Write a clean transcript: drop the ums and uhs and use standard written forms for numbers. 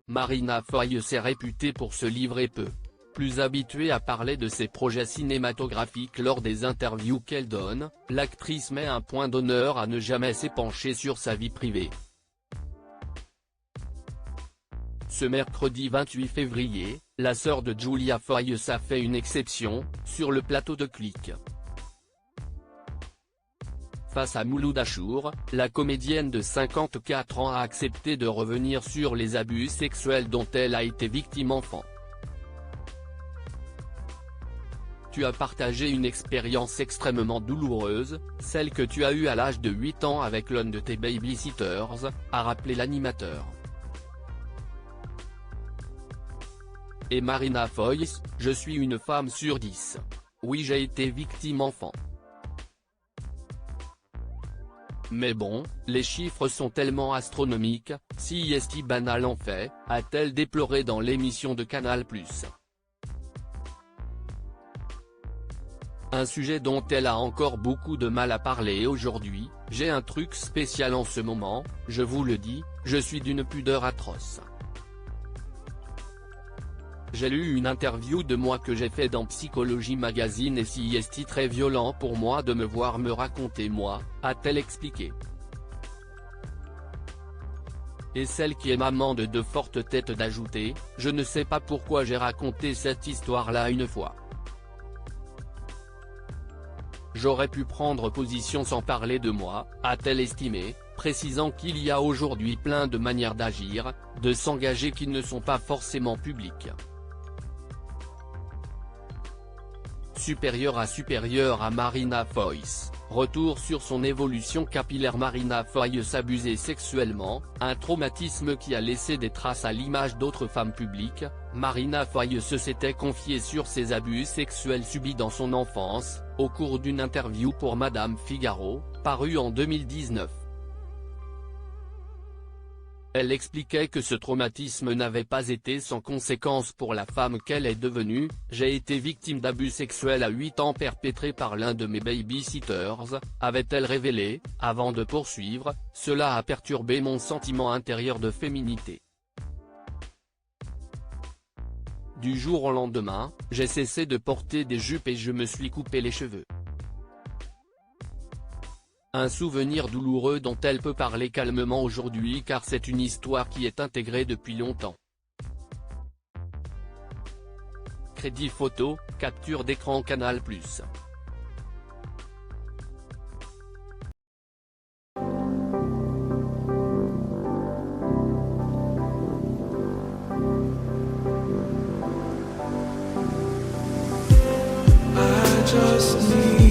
Marina Foïs s'est réputée pour se livrer peu plus habituée à parler de ses projets cinématographiques lors des interviews qu'elle donne, l'actrice met un point d'honneur à ne jamais s'épancher sur sa vie privée. Ce mercredi 28 février, la sœur de Julia Foïs a fait une exception, sur le plateau de Click. Face à Mouloud Achour, la comédienne de 54 ans a accepté de revenir sur les abus sexuels dont elle a été victime enfant. Tu as partagé une expérience extrêmement douloureuse, celle que tu as eue à l'âge de 8 ans avec l'un de tes babysitters, a rappelé l'animateur. Et Marina Foïs, je suis une femme sur 10. Oui, j'ai été victime enfant. Mais bon, les chiffres sont tellement astronomiques, si est banal en fait, a-t-elle déploré dans l'émission de Canal+. Un sujet dont elle a encore beaucoup de mal à parler aujourd'hui. J'ai un truc spécial en ce moment, je vous le dis, je suis d'une pudeur atroce. J'ai lu une interview de moi que j'ai fait dans Psychologie Magazine et si est très violent pour moi de me voir me raconter moi, a-t-elle expliqué. Et celle qui est maman de deux fortes têtes d'ajouter, je ne sais pas pourquoi j'ai raconté cette histoire-là une fois. J'aurais pu prendre position sans parler de moi, a-t-elle estimé, précisant qu'il y a aujourd'hui plein de manières d'agir, de s'engager qui ne sont pas forcément publiques. Supérieure à Marina Foïs, retour sur son évolution capillaire. Marina Foïs abusée sexuellement, un traumatisme qui a laissé des traces à l'image d'autres femmes publiques. Marina Foïs s'était confiée sur ses abus sexuels subis dans son enfance, au cours d'une interview pour Madame Figaro, parue en 2019. Elle expliquait que ce traumatisme n'avait pas été sans conséquence pour la femme qu'elle est devenue. J'ai été victime d'abus sexuels à 8 ans perpétrés par l'un de mes babysitters, avait-elle révélé, avant de poursuivre, cela a perturbé mon sentiment intérieur de féminité. Du jour au lendemain, j'ai cessé de porter des jupes et je me suis coupé les cheveux. Un souvenir douloureux dont elle peut parler calmement aujourd'hui car c'est une histoire qui est intégrée depuis longtemps. Crédit photo, capture d'écran Canal+. I just need